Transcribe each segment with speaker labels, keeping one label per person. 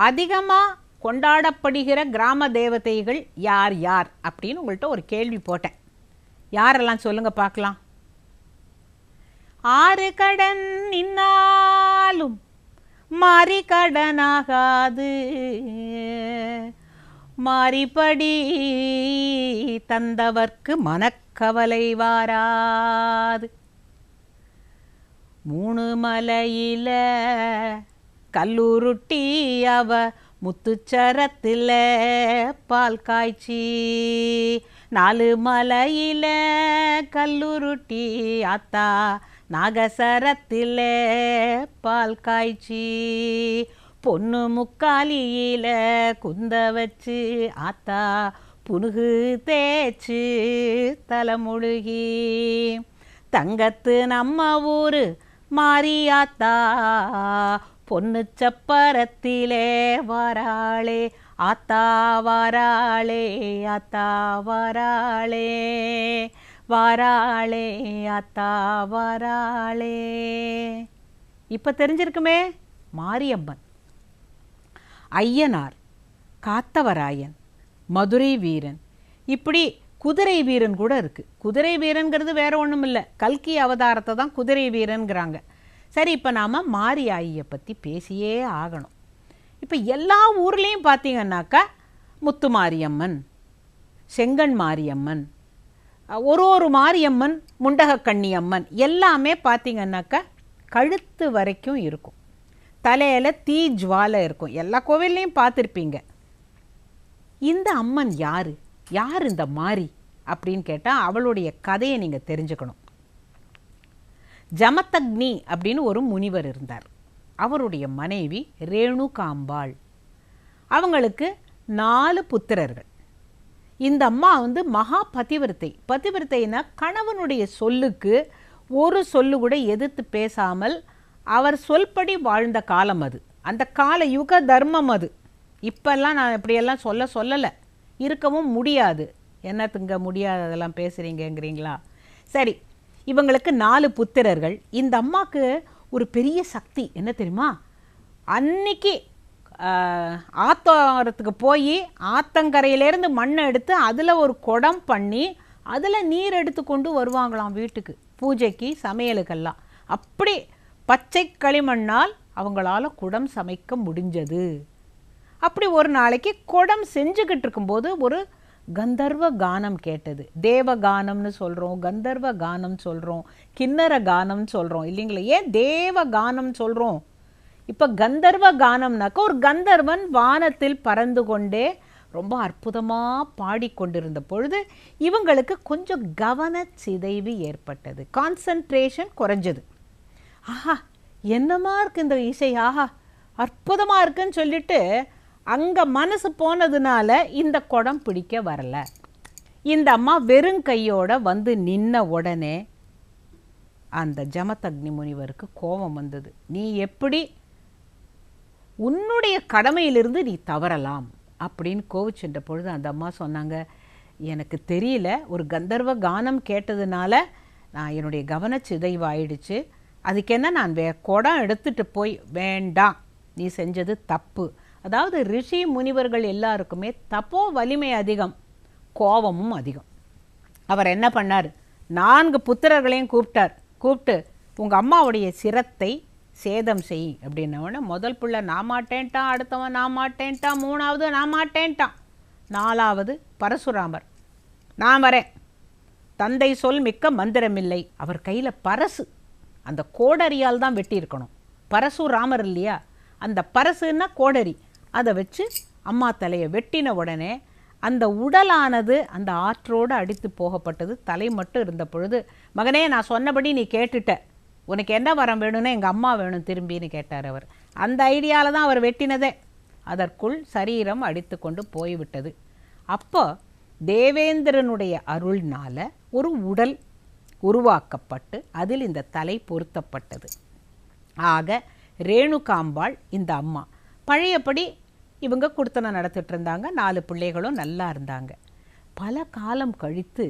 Speaker 1: அதிகமாக கொண்டாடப்படுகிற கிராம தேவதைகள் யார் யார் அப்படின்னு உங்கள்கிட்ட ஒரு கேள்வி போட்டேன். யாரெல்லாம் சொல்லுங்க பார்க்கலாம். ஆறு கடன் நின்னாலும் மாறி கடனாகாது, மாறிப்படி தந்தவர்க்கு மனக்கவலை வாராது. மூணு மலையில கல்லுருட்டி அவ முத்துச்சரத்தில் பால் காய்ச்சி, நாலு மலையில கல்லுருட்டி ஆத்தா நாகசரத்தில் பால் காய்ச்சி, பொண்ணு முக்காலியில குந்த வச்சு ஆத்தா புனுகு தேய்ச்சி தலைமுழுகி, தங்கத்து நம்ம ஊரு மாரியாத்தா பொண்ணு சப்பரத்திலே வாராளே ஆத்தா வாராளே ஆத்தா வாராளே வாராளே ஆத்தா வாராளே. இப்போ தெரிஞ்சிருக்குமே, மாரியம்மன், ஐயனார், காத்தவராயன், மதுரை வீரன், இப்படி குதிரை வீரன் கூட இருக்குது. குதிரை வீரன்கிறது வேற ஒன்றும் இல்லை, கல்கி அவதாரத்தை தான் குதிரை வீரன்கிறாங்க. சரி, இப்போ நாம் மாரியாயியை பற்றி பேசியே ஆகணும். இப்போ எல்லா ஊர்லேயும் பார்த்தீங்கன்னாக்கா முத்து மாரியம்மன், செங்கண் மாரியம்மன், ஒரு மாரியம்மன், முண்டகக்கண்ணி அம்மன் எல்லாமே பார்த்தீங்கன்னாக்கா கழுத்து வரைக்கும் இருக்கும், தலையில் தீ ஜுவாலை இருக்கும். எல்லா கோவில்லையும் பார்த்துருப்பீங்க. இந்த அம்மன் யார், யார் இந்த மாரி அப்படின்னு கேட்டால் அவளுடைய கதையை நீங்கள் தெரிஞ்சுக்கணும். ஜமதக்னி அப்படின்னு ஒரு முனிவர் இருந்தார். அவருடைய மனைவி ரேணுகாம்பாள். அவங்களுக்கு 4 புத்திரர்கள். இந்த அம்மா மகா பதிவிரத்தை. பதிவிரத்தைனா கணவனுடைய சொல்லுக்கு ஒரு சொல்லு கூட எதிர்த்து பேசாமல் அவர் சொல்படி வாழ்ந்த காலம் அது. அந்த கால யுக தர்மம் அது. இப்பெல்லாம் நான் இப்படியெல்லாம் சொல்லலை, இருக்கவும் முடியாது. என்னத்துங்க முடியாததெல்லாம் பேசுகிறீங்கிறீங்களா? சரி, இவங்களுக்கு 4 புத்திரர்கள். இந்த அம்மாவுக்கு ஒரு பெரிய சக்தி என்ன தெரியுமா? அன்னைக்கு ஆத்தோரத்துக்கு போய் ஆத்தங்கரையிலேருந்து மண்ணை எடுத்து அதில் ஒரு குடம் பண்ணி அதில் நீர் எடுத்து கொண்டு வருவாங்களாம் வீட்டுக்கு, பூஜைக்கு சமையலுக்கெல்லாம். அப்படி பச்சை களிமண்ணால் அவங்களால குடம் சமைக்க முடிஞ்சது. அப்படி ஒரு நாளைக்கு குடம் செஞ்சுக்கிட்டு இருக்கும்போது ஒரு கந்தர்வ கானம் கேட்டது. தேவ கானம்னு சொல்கிறோம், கந்தர்வ கானம் சொல்கிறோம், கிண்ணற கானம் சொல்கிறோம் இல்லைங்களா? ஏன் தேவ கானம் சொல்கிறோம்? இப்போ கந்தர்வ கானம்னாக்கா ஒரு கந்தர்வன் வானத்தில் பறந்து கொண்டே ரொம்ப அற்புதமாக பாடிக்கொண்டிருந்த பொழுது இவங்களுக்கு கொஞ்சம் கவன சிதைவு ஏற்பட்டது, கான்சன்ட்ரேஷன் குறைஞ்சது. ஆஹா, என்னமா இருக்குது இந்த இசை, ஆஹா அற்புதமாக இருக்குன்னு சொல்லிட்டு அங்கே மனசு போனதுனால இந்த குடம் பிடிக்க வரலை. இந்த அம்மா வெறும் கையோட நின்ன உடனே அந்த ஜமதக்னி முனிவருக்கு கோபம் வந்தது. நீ எப்படி உன்னுடைய கடமையிலிருந்து நீ தவறலாம் அப்படின்னு கோவிச்சென்ற பொழுது அந்த அம்மா சொன்னாங்க, எனக்கு தெரியல, ஒரு கந்தர்வ கானம் கேட்டதுனால நான் என்னுடைய கவனச்சிதைவாயிடுச்சு. அதுக்கு என்ன, நான் குடம் எடுத்துகிட்டு போய் வேண்டாம், நீ செஞ்சது தப்பு. அதாவது ரிஷி முனிவர்கள் எல்லாருக்குமே தப்போ வலிமை அதிகம், கோபமும் அதிகம். அவர் என்ன பண்ணார், 4 புத்திரர்களையும் கூப்பிட்டு உங்கள் அம்மாவுடைய சிரத்தை சேதம் செய் அப்படின்னவொடனே முதல் பிள்ளை நான் மாட்டேன்ட்டான், அடுத்தவன் நான் மாட்டேன்ட்டான், 3ஆவது நான் மாட்டேன்ட்டான், 4ஆவது பரசுராமர் நான் வரேன், தந்தை சொல் மிக்க மந்திரமில்லை. அவர் கையில் பரசு, அந்த கோடரியால் தான் வெட்டியிருக்கணும். பரசுராமர் இல்லையா, அந்த பரசுன்னா கோடரி, அதை வச்சு அம்மா தலையை வெட்டின உடனே அந்த உடலானது அந்த ஆற்றோடு அடித்து போகப்பட்டது. தலை மட்டும் இருந்த பொழுது, மகனே நான் சொன்னபடி நீ கேட்டுட்ட, உனக்கு என்ன வரம் வேணும்னா எங்கள் அம்மா வேணும் திரும்பின்னு கேட்டார் அவர். அந்த ஐடியாவில் தான் அவர் வெட்டினதே. அதற்குள் சரீரம் அடித்து கொண்டு போய்விட்டது. அப்போ தேவேந்திரனுடைய அருள்னால ஒரு உடல் உருவாக்கப்பட்டு அதில் இந்த தலை பொருத்தப்பட்டது. ஆக ரேணுகாம்பாள் இந்த அம்மா. பழையபடி இவங்க குடுத்தனை நடத்திட்டு இருந்தாங்க, 4 பிள்ளைகளும் நல்லா இருந்தாங்க. பல காலம் கழித்து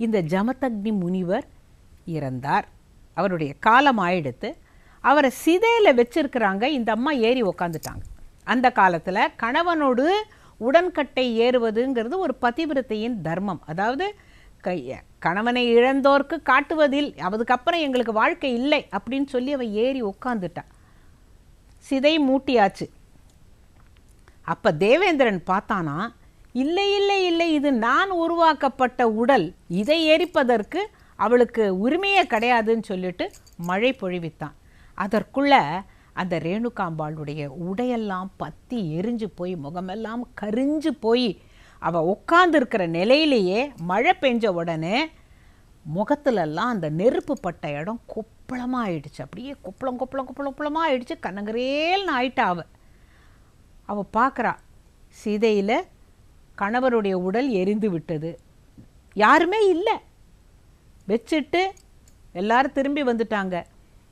Speaker 1: இந்த ஜமதக்னி முனிவர் இறந்தார். அவருடைய காலம் ஆயிடுத்து. அவரை சிதையில் வச்சிருக்கிறாங்க. இந்த அம்மா ஏறி உக்காந்துட்டாங்க. அந்த காலத்தில் கணவனோடு உடன்கட்டை ஏறுவதுங்கிறது ஒரு பதிவிரத்தையின் தர்மம். அதாவது கணவனை இழந்தோர்க்கு காட்டுவதில் அதுக்கப்புறம் எங்களுக்கு வாழ்க்கை இல்லை அப்படின்னு சொல்லி அவன் ஏறி உட்காந்துட்டான். சிதை மூட்டியாச்சு. அப்போ தேவேந்திரன் பார்த்தானா, இல்லை இல்லை இல்லை, இது நான் உருவாக்கப்பட்ட உடல், இதை எரிப்பதற்கு அவளுக்கு உரிமையே கிடையாதுன்னு சொல்லிட்டு மழை பொழிவித்தான். அதற்குள்ள அந்த ரேணுகாம்பாளுடைய உடையெல்லாம் பற்றி எரிஞ்சு போய் முகமெல்லாம் கரிஞ்சு போய் அவள் உட்காந்துருக்கிற நிலையிலேயே மழை பெஞ்ச உடனே முகத்துலலாம் அந்த நெருப்பு பட்ட இடம் கொப்பளமாக ஆயிடுச்சு. அப்படியே கொப்பளம் கொப்பளம் கொப்பளம் கொப்பளமாக ஆயிடுச்சு. கண்ணங்கரேல்னு ஆயிட்டா. அவள் பார்க்குறா, சீதையில் கணவருடைய உடல் எரிந்து விட்டது, யாருமே இல்லை, வச்சுட்டு எல்லாரும் திரும்பி வந்துட்டாங்க.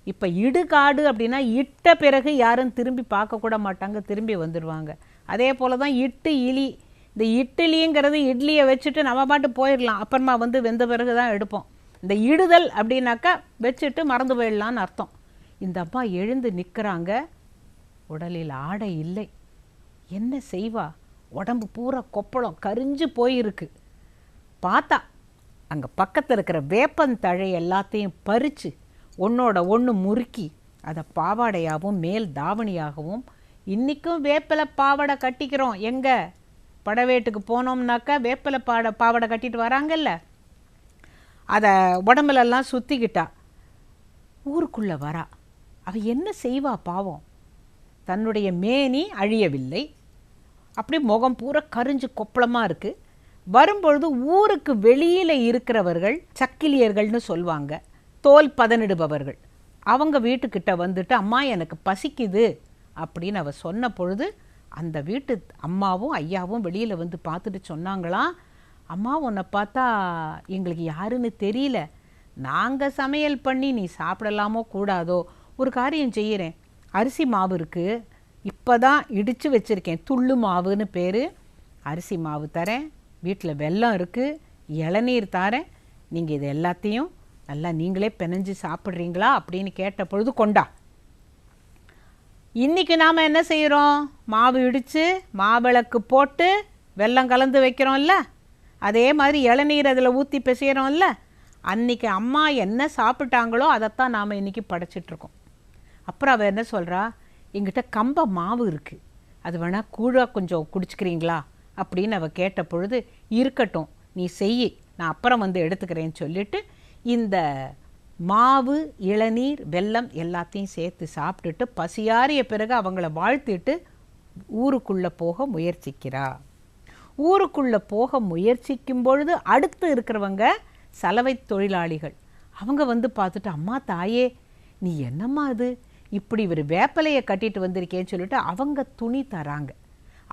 Speaker 1: இப்போ இடுகாடு அப்படின்னா இட்ட பிறகு யாரும் திரும்பி பார்க்கக்கூட மாட்டாங்க, திரும்பி வந்துடுவாங்க. அதே போல் தான் இட்டு இலி. இந்த இட்லிங்கிறது இட்லியை வச்சுட்டு நம்ம பாட்டு போயிடலாம், அப்புறமா வந்து வெந்த பிறகு தான் எடுப்போம். இந்த இடுதல் அப்படின்னாக்கா வச்சுட்டு மறந்து போயிடலான்னு அர்த்தம். இந்த அம்மா எழுந்து நிற்கிறாங்க, உடலில் ஆடை இல்லை. என்ன செய்வா? உடம்பு பூரா கொப்பளம் கரிஞ்சு போயிருக்கு. பார்த்தா அங்கே பக்கத்தில் இருக்கிற வேப்பந்தழை எல்லாத்தையும் பறித்து ஒன்றோட ஒன்று முறுக்கி அதை பாவாடையாகவும் மேல் தாவணியாகவும், இன்றைக்கும் வேப்பிலை பாவாடை கட்டிக்கிறோம். எங்கே படவேட்டுக்கு போனோம்னாக்கா வேப்பிலை பாவாடை கட்டிட்டு வராங்கல்ல, அதை உடம்புலெல்லாம் சுற்றிக்கிட்டா. ஊருக்குள்ளே வரா. அவள் என்ன செய்வா பாவம்? தன்னுடைய மேனி அழியவில்லை, அப்படி முகம் பூரா கரிஞ்சு கொப்பளமாக இருக்குது. வரும்பொழுது ஊருக்கு வெளியில் இருக்கிறவர்கள் சக்கிலியர்கள்னு சொல்லுவாங்க, தோல் பதனிடுபவர்கள். அவங்க வீட்டுக்கிட்ட வந்துட்டு, அம்மா எனக்கு பசிக்குது அப்படின்னு அவள் சொன்ன பொழுது அந்த வீட்டு அம்மாவும் ஐயாவும் வெளியில் வந்து பார்த்துட்டு சொன்னாங்களாம், அம்மா உன்னை பார்த்தா எங்களுக்கு யாருன்னு தெரியல, நாங்கள் சமையல் பண்ணி நீ சாப்பிடலாமோ கூடாதோ, ஒரு காரியம் செய்கிறேன், அரிசி மாவு இருக்குது, இப்போ தான் இடித்து வச்சுருக்கேன், துள்ளு மாவுன்னு பேர், அரிசி மாவு தரேன், வீட்டில் வெல்லம் இருக்குது, இளநீர் தரேன், நீங்கள் இது எல்லாத்தையும் நல்லா நீங்களே பிணைஞ்சு சாப்பிட்றீங்களா அப்படின்னு கேட்ட பொழுது, கொண்டா. இன்றைக்கி நாம் என்ன செய்கிறோம்? மாவு இடித்து மாவிளக்கு போட்டு வெல்லம் கலந்து வைக்கிறோம்ல, அதே மாதிரி இளநீர் அதில் ஊற்றி பிசைகிறோம்ல, அன்றைக்கி அம்மா என்ன சாப்பிட்டாங்களோ அதைத்தான் நாம் இன்றைக்கி படைச்சிட்ருக்கோம். அப்புறம் அவள் என்ன சொல்கிறா, எங்கிட்ட கம்ப மாவு இருக்குது, அது வேணால் கூழாக கொஞ்சம் குடிச்சிக்கிறீங்களா அப்படின்னு அவள் கேட்ட பொழுது, இருக்கட்டும் நீ செய், நான் அப்புறம் வந்து எடுத்துக்கிறேன்னு சொல்லிவிட்டு இந்த மாவு இளநீர் வெல்லம் எல்லாத்தையும் சேர்த்து சாப்பிட்டுட்டு பசியாறிய பிறகு அவங்கள வாழ்த்திட்டு ஊருக்குள்ளே போக முயற்சிக்கிறா. ஊருக்குள்ளே போக முயற்சிக்கும் பொழுது அடுத்து இருக்கிறவங்க சலவை தொழிலாளிகள். அவங்க வந்து பார்த்துட்டு, அம்மா தாயே நீ என்னம்மா அது இப்படி ஒரு வேப்பலையை கட்டிட்டு வந்திருக்கேன்னு சொல்லிட்டு அவங்க துணி தராங்க.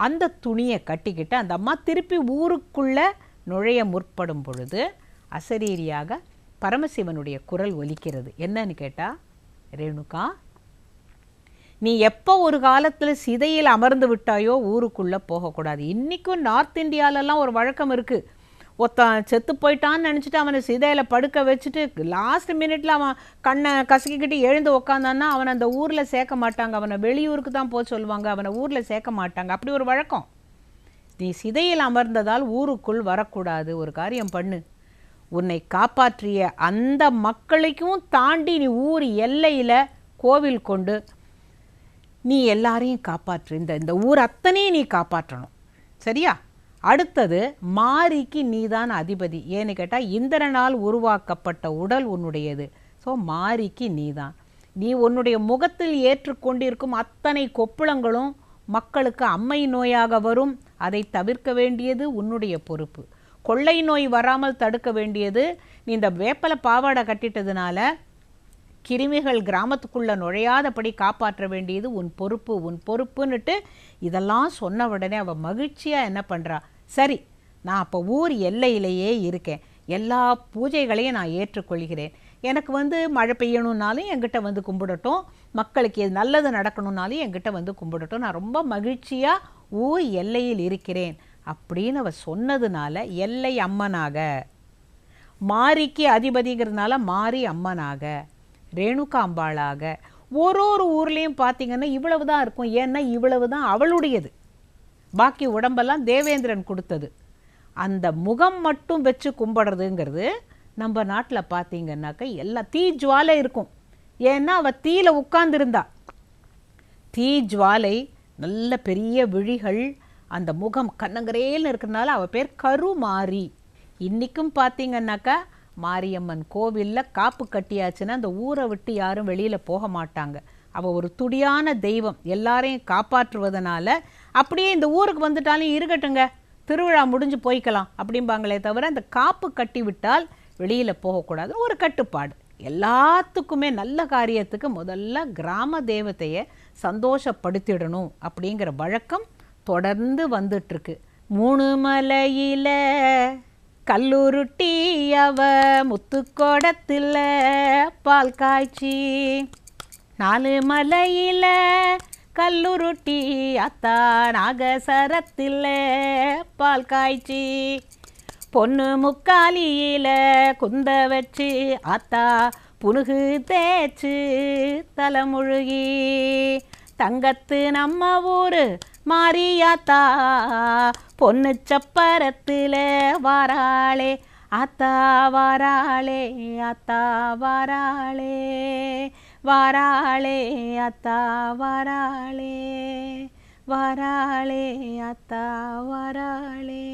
Speaker 1: அந்த துணியை கட்டிக்கிட்டு அந்த அம்மா திருப்பி ஊருக்குள்ளே நுழைய முற்படும் பொழுது அசரீரியாக பரமசிவனுடைய குரல் ஒலிக்கிறது. என்னன்னு கேட்டால், ரேணுகா நீ எப்போ ஒரு காலத்தில் சிதையில் அமர்ந்து விட்டாயோ ஊருக்குள்ளே போகக்கூடாது. இன்றைக்கும் நார்த் இந்தியாவிலலாம் ஒரு வழக்கம் இருக்குது, ஒருத்தன் செத்து போயிட்டான்னு நினச்சிட்டு அவனை சிதையில் படுக்க வச்சுட்டு லாஸ்ட் மினிட்ல அவன் கண்ணை கசக்கிக்கிட்டு எழுந்து உக்காந்தான்னா அவனை அந்த ஊரில் சேர்க்க மாட்டாங்க, அவனை வெளியூருக்கு தான் போக சொல்லுவாங்க, அவனை ஊரில் சேர்க்க மாட்டாங்க. அப்படி ஒரு வழக்கம். நீ சிதையில் அமர்ந்ததால் ஊருக்குள் வரக்கூடாது. ஒரு காரியம் பண்ணு, உன்னை காப்பாற்றிய அந்த மக்களுக்கும் தாண்டி நீ ஊர் எல்லையில் கோவில் கொண்டு நீ எல்லாரையும் காப்பாற்று, இந்த ஊர் அத்தனையும் நீ காப்பாற்றணும், சரியா? அடுத்தது மாரிக்கு நீதான் அதிபதி. ஏன்னு கேட்டால் இந்திரனால் உருவாக்கப்பட்ட உடல் உன்னுடையது. ஸோ மாரிக்கு நீதான். நீ உன்னுடைய முகத்தில் ஏற்றுக்கொண்டிருக்கும் அத்தனை கொப்புளங்களும் மக்களுக்கு அம்மை நோயாக வரும், அதை தவிர்க்க வேண்டியது உன்னுடைய பொறுப்பு. கொள்ளை நோய் வராமல் தடுக்க வேண்டியது, நீ இந்த வேப்பலை பாவாடை கட்டிட்டதுனால கிருமிகள் கிராமத்துக்குள்ளே நுழையாதபடி காப்பாற்ற வேண்டியது உன் பொறுப்பு, உன் பொறுப்புன்னுட்டு இதெல்லாம் சொன்ன உடனே அவள் மகிழ்ச்சியாக என்ன பண்ணுறா, சரி நான் அப்போ ஊர் எல்லையிலேயே இருக்கேன், எல்லா பூஜைகளையும் நான் ஏற்றுக்கொள்கிறேன், எனக்கு வந்து மழை பெய்யணுன்னாலும் என்கிட்ட வந்து கும்பிடட்டும், மக்களுக்கு நல்லது நடக்கணுன்னாலும் என்கிட்ட வந்து கும்பிடட்டும், நான் ரொம்ப மகிழ்ச்சியாக ஊர் எல்லையில் இருக்கிறேன் அப்படின்னு அவள் சொன்னதுனால எல்லை அம்மனாக, மாரிக்கு அதிபதிங்கிறதுனால மாரி அம்மனாக, ரேணுகாம்பாளாக ஒரு ஊர்லேயும் பார்த்தீங்கன்னா இவ்வளவு தான் இருக்கும். ஏன்னா இவ்வளவு தான் அவளுடையது, பாக்கி உடம்பெல்லாம் தேவேந்திரன் கொடுத்தது. அந்த முகம் மட்டும் வச்சு கும்பிடுறதுங்கிறது நம்ம நாட்டில் பார்த்தீங்கன்னாக்கா எல்லாம் தீ ஜுவாலை இருக்கும். ஏன்னா அவள் தீயில உட்கார்ந்துருந்தா. தீ ஜுவாலை, நல்ல பெரிய விழிகள், அந்த முகம் கண்ணங்கரேல்னு இருக்கிறதுனால அவள் பேர் கருமாரி. இன்றைக்கும் பார்த்தீங்கன்னாக்கா மாரியம்மன் கோவிலில் காப்பு கட்டியாச்சுன்னா அந்த ஊரை விட்டு யாரும் வெளியில் போக மாட்டாங்க. அவள் ஒரு துடியான தெய்வம், எல்லாரையும் காப்பாற்றுவதனால அப்படியே இந்த ஊருக்கு வந்துட்டாலும் இருக்கட்டுங்க, திருவிழா முடிஞ்சு போய்க்கலாம் அப்படிம்பாங்களே தவிர அந்த காப்பு கட்டி விட்டால் வெளியில் போகக்கூடாது, ஒரு கட்டுப்பாடு. எல்லாத்துக்குமே நல்ல காரியத்துக்கு முதல்ல கிராம தேவதையை சந்தோஷப்படுத்திடணும் அப்படிங்கிற வழக்கம் தொடர்ந்து வந்துட்டுருக்கு. 3 மலையில கல்லுருட்டி அவ முத்துக்கோடத்தில் பால் காய்ச்சி, 4 மலையில கல்லுருட்டி அத்தா நாகசரத்தில் பால் காய்ச்சி, பொண்ணு முக்காலியில குந்த வச்சு அத்தா புனுகு தேய்ச்சு தலைமுழுகி, தங்கத்து நம்ம ஊரு மாரியாத்தா பொண்ணு சப்பரத்தில் வாராளே அத்தா வாராளே அத்தா வாராளே வாராளே அத்தா வாராளே வாராளே அத்தா வாராளே.